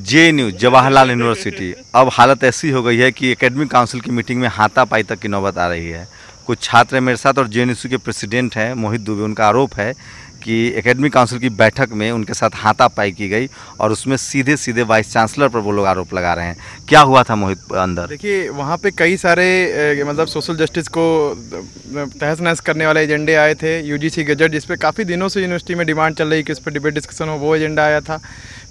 JNU Jawaharlal university, अब हालत ऐसी हो गई है कि एकेडमिक काउंसिल की मीटिंग में हाथापाई तक की नौबत आ रही है। कुछ छात्र मेरे साथ और जेएनयू के प्रेसिडेंट हैं मोहित दुबे, उनका आरोप है कि एकेडमिक काउंसिल की बैठक में उनके साथ हाथापाई की गई और उसमें सीधे सीधे वाइस चांसलर पर वो लोग आरोप लगा रहे हैं। क्या हुआ था मोहित अंदर? देखिए, वहाँ पे कई सारे मतलब सोशल जस्टिस को तहस नहस करने वाले एजेंडे आए थे। यूजीसी गजट, जिस पे काफ़ी दिनों से यूनिवर्सिटी में डिमांड चल रही कि इस पर डिबेट डिस्कशन हो, वो एजेंडा आया था।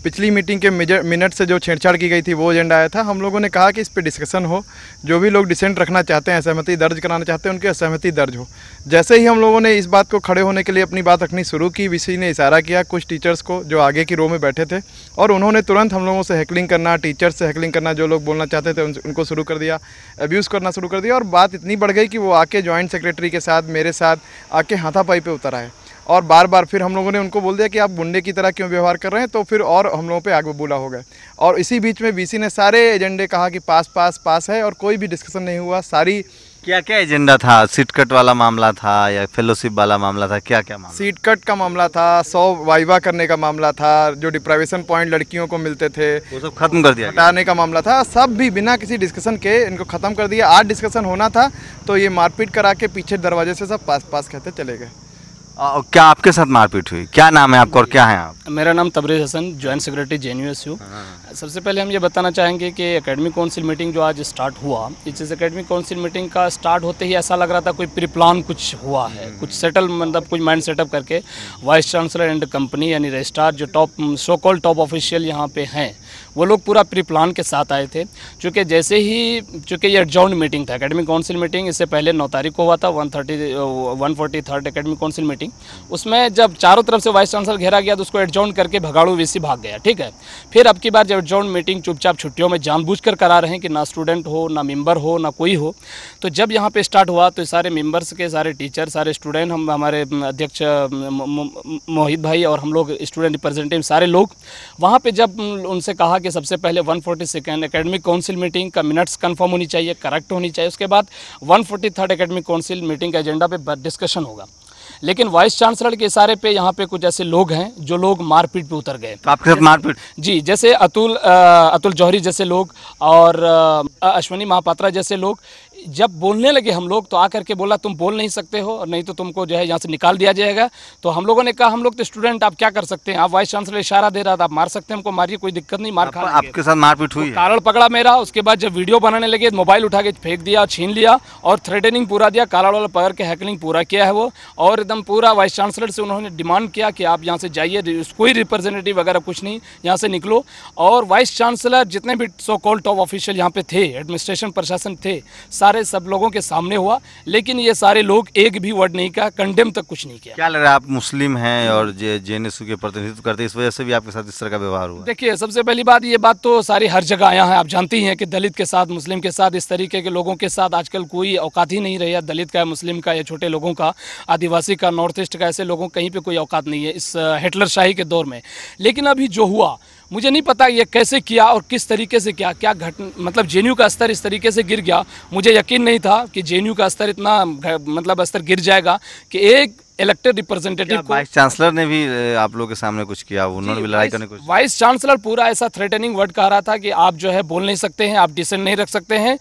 पिछली मीटिंग के मिनट से जो छेड़छाड़ की गई थी वो एजेंडा आया था। हम लोगों ने कहा कि इस पर डिस्कशन हो, जो भी लोग डिसेंट रखना चाहते हैं, असहमति दर्ज कराना चाहते हैं, उनकी असहमति दर्ज हो। जैसे ही हम लोगों ने इस बात को खड़े होने के लिए अपनी बात रखनी शुरू की, वीसी ने इशारा किया कुछ टीचर्स को जो आगे की रो में बैठे थे, और उन्होंने तुरंत हम लोगों से हैकलिंग करना, टीचर्स से हैकलिंग करना, जो लोग बोलना चाहते थे उनको शुरू कर दिया, अब्यूज़ करना शुरू कर दिया। और बात इतनी बढ़ गई कि वो आके जॉइंट सेक्रेटरी के साथ, मेरे साथ आके हाथापाई पे उतर आए और बार बार फिर हम लोगों ने उनको बोल दिया कि आप गुंडे की तरह क्यों व्यवहार कर रहे हैं। तो फिर और हम लोगों पे आग बबूला हो गए। और इसी बीच में वीसी ने सारे एजेंडे कहा कि पास पास पास है, और कोई भी डिस्कशन नहीं हुआ। सारी क्या क्या एजेंडा था? सीट कट वाला मामला था या फेलोशिप वाला मामला था? क्या क्या मामला? सीट कट का मामला था, 100 वाइवा करने का मामला था, जो डिप्राइवेशन पॉइंट लड़कियों को मिलते थे वो सब खत्म कर दिया, हटाने का मामला था। सब भी बिना किसी डिस्कशन के इनको ख़त्म कर दिया। आज डिस्कशन होना था तो ये मारपीट करा के पीछे दरवाजे से सब पास पास कहते चले गए। क्या आपके साथ मारपीट हुई? क्या नाम है आपका और क्या है आप? मेरा नाम Tabrez Hasan, joint secretary JNU. सबसे पहले हम ये बताना चाहेंगे कि एकेडमिक काउंसिल मीटिंग जो आज स्टार्ट हुआ, इस एकेडमिक काउंसिल मीटिंग का स्टार्ट होते ही ऐसा लग रहा था कोई प्री प्लान कुछ हुआ है, कुछ सेटल मतलब कुछ माइंड सेटअप करके वाइस चांसलर एंड कंपनी यानी रजिस्ट्रार जो top so called top official यहाँ पे हैं, वो लोग पूरा प्री प्लान के साथ आए थे। चूँकि ये एडजॉर्न मीटिंग था, एकेडमिक काउंसिल मीटिंग इससे पहले 9 तारीख को हुआ था 143rd एकेडमिक काउंसिल मीटिंग। उसमें जब चारों तरफ से वाइस चांसलर घेरा गया तो उसको एडजॉर्न करके भगाड़ू वीसी भाग गया, ठीक है। फिर अब की बार जब एडजॉर्न मीटिंग चुपचाप छुट्टियों में जानबूझकर करा रहे हैं कि ना स्टूडेंट हो, ना मेंबर हो, ना कोई हो, तो जब यहाँ पे स्टार्ट हुआ तो सारे मेंबर्स के, सारे टीचर, सारे स्टूडेंट, हम हमारे अध्यक्ष मोहित भाई और हम लोग स्टूडेंट रिप्रेजेंटेटिव सारे लोग वहाँ पे जब उनसे कहा कि सबसे पहले 142nd एकेडमिक काउंसिल मीटिंग का मिनट्स कंफर्म होनी चाहिए, करेक्ट होनी चाहिए, उसके बाद 143rd एकेडमिक काउंसिल मीटिंग का एजेंडा पे डिस्कशन होगा। लेकिन वाइस चांसलर के इशारे पे यहाँ पे कुछ ऐसे लोग हैं जो लोग मारपीट पे उतर गए। तो आपके साथ मारपीट? जी, जैसे अतुल जौहरी जैसे लोग और अश्विनी महापात्रा जैसे लोग जब बोलने लगे हम लोग, तो आकर के बोला तुम बोल नहीं सकते हो और नहीं तो तुमको जो है यहाँ से निकाल दिया जाएगा। तो हम लोगों ने कहा हम लोग तो स्टूडेंट, आप क्या कर सकते हैं, आप वाइस चांसलर इशारा दे रहा था, आप मार सकते हैं, हमको मारिए, कोई दिक्कत नहीं, मार खा लेंगे। आपके साथ मारपीट हुई? कारण पकड़ा मेरा। उसके बाद जब वीडियो बनाने लगे मोबाइल उठा के फेंक दिया, छीन लिया और थ्रेटनिंग पूरा दिया, कारण वाला पकड़ के हैकलिंग पूरा किया है वो। और एकदम पूरा वाइस चांसलर से उन्होंने डिमांड किया कि आप यहाँ से जाइए, कोई रिप्रेजेंटेटिव वगैरह कुछ नहीं, यहाँ से निकलो। और वाइस चांसलर जितने भी सो कॉल्ड टॉप ऑफिशियल यहाँ पे थे, एडमिनिस्ट्रेशन प्रशासन थे, सारे सब लोगों के सामने हुआ। लेकिन ये सारे लोग एक भी वर्ड नहीं कहा, कंडेम तक कुछ नहीं किया। क्या लग रहा है आप मुस्लिम हैं और जेएनयू के प्रतिनिधित्व करते हैं, इस वजह से भी आपके साथ इस तरह का व्यवहार हुआ? देखिए, सबसे पहली बात, ये बात तो सारी हर जगह आया है, आप जानती हैं कि दलित के साथ, मुस्लिम के साथ, इस तरीके के लोगों के साथ आजकल कोई औकात ही नहीं रही है। दलित का, मुस्लिम का, या छोटे लोगों का, आदिवासी का, नॉर्थ ईस्ट का, ऐसे लोगों कहीं पे कोई औकात नहीं है इस हिटलर शाही के दौर में। लेकिन अभी जो हुआ, मुझे नहीं पता ये कैसे किया और किस तरीके से किया, क्या मतलब जेएनयू का स्तर इस तरीके से गिर गया। मुझे यकीन नहीं था कि जेएनयू का स्तर इतना मतलब स्तर गिर जाएगा कि एक इलेक्टेड रिप्रेजेंटेटिव को। वाइस चांसलर ने भी आप लोगों के सामने कुछ किया, उन्होंने भी लड़ाई करने की कोशिश? वाइस चांसलर पूरा ऐसा थ्रेटनिंग वर्ड कह रहा था कि आप जो है बोल नहीं सकते हैं, आप डिसेंट नहीं रख सकते हैं।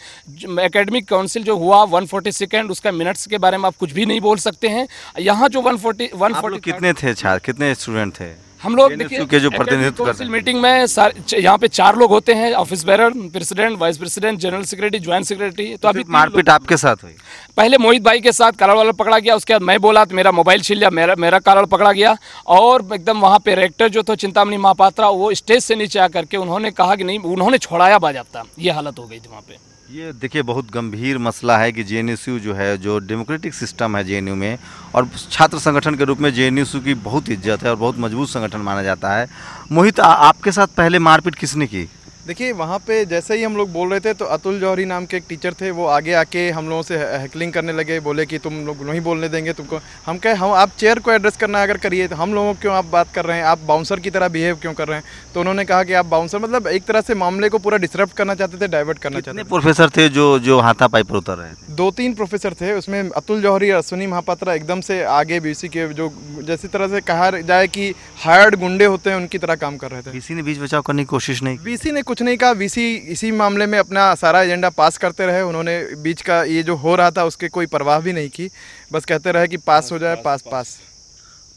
एकेडमिक काउंसिल जो हुआ 142nd, उसका मिनट्स के बारे में आप कुछ भी नहीं बोल सकते हैं। यहाँ जो 140 कितने थे छात्र, कितने स्टूडेंट थे? हम लोग देखिए के जो प्रतिनिधित्व काउंसिल मीटिंग में यहाँ पे 4 लोग होते हैं, office bearer, president, vice president, general secretary, joint secretary. तो अभी मारपीट आपके साथ हुई? पहले मोहित भाई के साथ कॉलर वाला पकड़ा गया, उसके बाद मैं बोला तो मेरा मोबाइल छीन लिया, मेरा कॉलर पकड़ा गया। और एकदम वहाँ पे रेक्टर जो था चिंतामणि महापात्रा, वो स्टेज से नीचे आकर के उन्होंने कहा कि नहीं, उन्होंने छोड़ाया बाजाबता। ये हालत हो गई थी वहाँ पे। ये देखिए, बहुत गंभीर मसला है कि जेएनयू जो है, जो डेमोक्रेटिक सिस्टम है जेएनयू में, और छात्र संगठन के रूप में जेएनयू की बहुत इज्जत है और बहुत मजबूत संगठन माना जाता है। मोहित, आपके साथ पहले मारपीट किसने की? देखिए वहाँ पे जैसे ही हम लोग बोल रहे थे तो अतुल जौहरी नाम के एक टीचर थे, वो आगे आके हम लोगों से हैकलिंग करने लगे, बोले कि तुम लोग नहीं बोलने देंगे तुमको। हम कहे हम आप चेयर को एड्रेस करना अगर करिए तो हम लोगों को क्यों आप बात कर रहे हैं, आप बाउंसर की तरह बिहेव क्यों कर रहे हैं। तो उन्होंने कहा कि आप बाउंसर, मतलब एक तरह से मामले को पूरा डिसरप्ट करना चाहते थे, डाइवर्ट करना चाहते थे। प्रोफेसर थे जो हाथापाई पर उतर रहे थे? 2-3 प्रोफेसर थे, उसमें अतुल जौहरी और अश्विनी महापात्रा एकदम से आगे बीसी के जो जैसी तरह से कहा जाए कि हायर्ड गुंडे होते हैं उनकी तरह काम कर रहे थे। बीसी ने बीच बचाव करने की कोशिश नहीं की? बीसी ने कुछ नहीं कहा, बीसी इसी मामले में अपना सारा एजेंडा पास करते रहे। उन्होंने बीच का ये जो हो रहा था उसके कोई परवाह भी नहीं की, बस कहते रहे कि पास हो जाए, पास।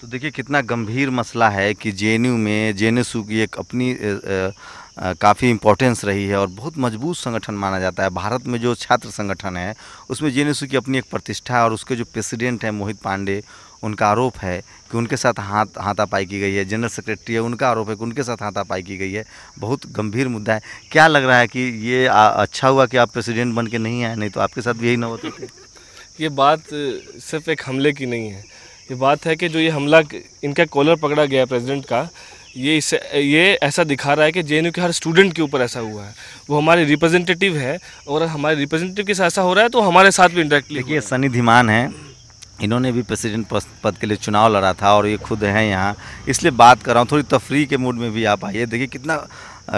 तो देखिए कितना गंभीर मसला है कि जेएनयू में जेएनएसयू की एक अपनी काफ़ी इम्पोर्टेंस रही है और बहुत मजबूत संगठन माना जाता है। भारत में जो छात्र संगठन है उसमें जेएनएसयू की अपनी एक प्रतिष्ठा है और उसके जो प्रेसिडेंट हैं मोहित पांडे, उनका आरोप है कि उनके साथ हाथापाई की गई है। जनरल सेक्रेटरी है, उनका आरोप है कि उनके साथ हाथापाई की गई है। बहुत गंभीर मुद्दा है। क्या लग रहा है कि ये अच्छा हुआ कि आप प्रेसिडेंट बन के नहीं आए, नहीं तो आपके साथ भी यही न होते थे? ये बात सिर्फ एक हमले की नहीं है, ये बात है कि जो ये हमला इनका कॉलर पकड़ा गया है प्रेसिडेंट का, ये ऐसा दिखा रहा है कि जेएनयू के हर स्टूडेंट के ऊपर ऐसा हुआ है। वो हमारे रिप्रेजेंटेटिव है और हमारे रिप्रेजेंटेटिव के साथ ऐसा हो रहा है तो हमारे साथ भी इंडायरेक्टली। देखिए सनी धीमान है, इन्होंने भी प्रेसिडेंट पद के लिए चुनाव लड़ा था और ये खुद हैं यहाँ, इसलिए बात कर रहा हूँ। थोड़ी तफरीह के मूड में भी आप आइए। देखिए कितना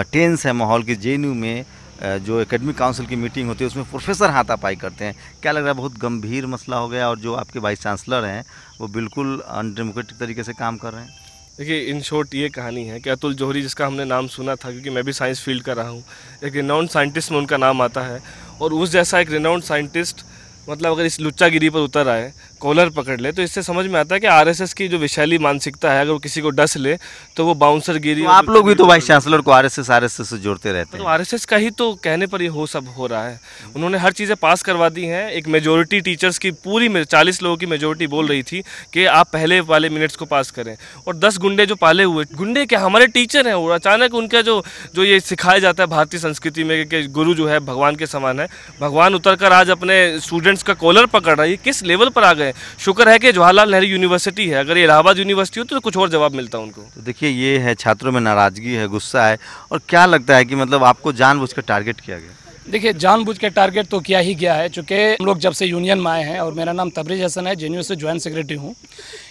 टेंस है माहौल कि जेएनयू में जो एकेडमिक काउंसिल की मीटिंग होती है उसमें प्रोफेसर हाथापाई करते हैं। क्या लग रहा है बहुत गंभीर मसला हो गया और जो आपके वाइस चांसलर हैं वो बिल्कुल अनडेमोक्रेटिक तरीके से काम कर रहे हैं? देखिए इन शॉर्ट ये कहानी है कि अतुल जौहरी, जिसका हमने नाम सुना था क्योंकि मैं भी साइंस फील्ड का रहा हूँ, एक रिनाउंड साइंटिस्ट में उनका नाम आता है और उस जैसा एक रिनाउंड साइंटिस्ट मतलब अगर इस लुच्चागिरी पर उतर आए, कॉलर पकड़ ले, तो इससे समझ में आता है कि आरएसएस की जो विशैली मानसिकता है, अगर वो किसी को डस ले तो वो बाउंसर गिरी। तो आप लोग भी तो वाइस चांसलर को आरएसएस से जोड़ते रहते हैं। तो आरएसएस का ही तो कहने पर ये सब हो रहा है। उन्होंने हर चीज़ें पास करवा दी हैं। एक मेजोरिटी टीचर्स की पूरी 40 लोगों की मेजोरिटी बोल रही थी कि आप पहले वाले मिनट्स को पास करें, और 10 गुंडे जो पाले हुए, गुंडे क्या हमारे टीचर हैं, और अचानक उनका जो ये सिखाया जाता है भारतीय संस्कृति में कि गुरु जो है भगवान के समान है, भगवान उतर कर आज अपने स्टूडेंट्स का कॉलर पकड़ रहा है। ये किस लेवल पर आ गए। शुक्र है कि जवाहरलाल नेहरू यूनिवर्सिटी है, अगर ये इलाहाबाद यूनिवर्सिटी होती तो कुछ और जवाब मिलता उनको। तो देखिए ये है, छात्रों में नाराजगी है, गुस्सा है। और क्या लगता है कि मतलब आपको जानबूझकर टारगेट किया गया? देखिए जानबूझ के टारगेट तो किया ही गया है, चूँकि हम लोग जब से यूनियन में आए हैं, और मेरा नाम तबरेज हसन है, जेएनयू से ज्वाइंट सेक्रेटरी हूँ।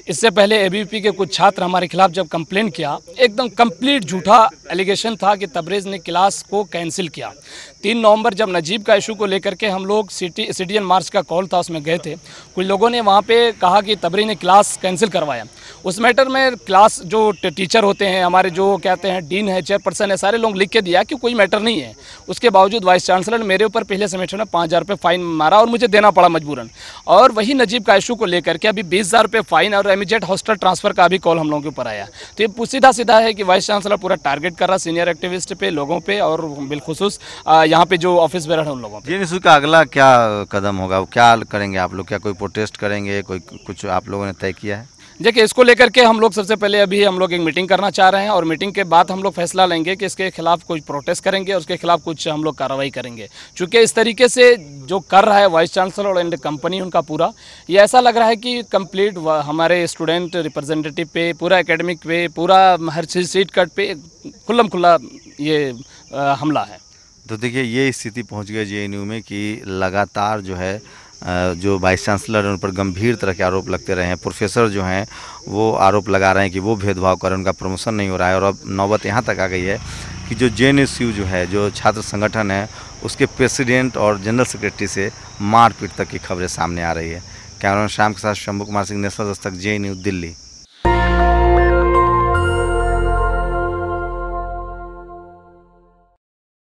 इससे पहले एबीवीपी के कुछ छात्र हमारे खिलाफ जब कंप्लेन किया, एकदम कंप्लीट झूठा एलिगेशन था कि तबरेज ने क्लास को कैंसिल किया। 3 नवंबर जब नजीब का इशू को लेकर के हम लोग सिटीजन मार्च का कॉल था उसमें गए थे, कुछ लोगों ने वहाँ पे कहा कि तबरेज ने क्लास कैंसिल करवाया। उस मैटर में क्लास जो टीचर होते हैं हमारे, जो कहते हैं डीन है, चेयरपर्सन है, सारे लोग लिख के दिया कि कोई मैटर नहीं है। उसके बावजूद वाइस चांसलर ने मेरे ऊपर पहले सेमेस्टर में 5000 रुपये फ़ाइन मारा और मुझे देना पड़ा मजबूरन। और वही नजीब का इशू को लेकर के अभी 20000 रुपये फ़ाइन और इमीडिएट हॉस्टल ट्रांसफ़र का भी कॉल हम लोगों के ऊपर आया। तो ये सीधा है कि वाइस चांसलर पूरा टारगेट कर रहा सीनियर एक्टिविस्ट पे, लोगों पे, और बिलखुसूस यहाँ पे जो ऑफिस बेरर है उन लोगों पे। जेएनयू का अगला क्या कदम होगा, क्या करेंगे आप लोग? क्या कोई प्रोटेस्ट करेंगे, कोई कुछ आप लोगों ने तय किया है? देखिए इसको लेकर के हम लोग सबसे पहले अभी हम लोग एक मीटिंग करना चाह रहे हैं और मीटिंग के बाद हम लोग फैसला लेंगे कि इसके खिलाफ कुछ प्रोटेस्ट करेंगे और उसके खिलाफ कुछ हम लोग कार्रवाई करेंगे। चूँकि इस तरीके से जो कर रहा है वाइस चांसलर और कंपनी उनका पूरा, ये ऐसा लग रहा है कि कंप्लीट हमारे स्टूडेंट रिप्रेजेंटेटिव पे, पूरा एकेडमिक पे, पूरा हर चीज़ सीट कट पे खुल्लम खुल्ला ये हमला है। तो देखिए ये स्थिति पहुंच गई जेएनयू में कि लगातार जो है जो वाइस चांसलर हैं उन पर गंभीर तरह के आरोप लगते रहे हैं। प्रोफेसर जो हैं वो आरोप लगा रहे हैं कि वो भेदभाव कर रहे हैं, उनका प्रमोशन नहीं हो रहा है। और अब नौबत यहाँ तक आ गई है कि जो जेएनयू जो है, जो छात्र संगठन है, उसके प्रेसिडेंट और जनरल सेक्रेटरी से मारपीट तक की खबरें सामने आ रही है। कैमरामैन श्याम के साथ शंभू कुमार सिंह, नेशनल दस्तक, जेएनयू, दिल्ली।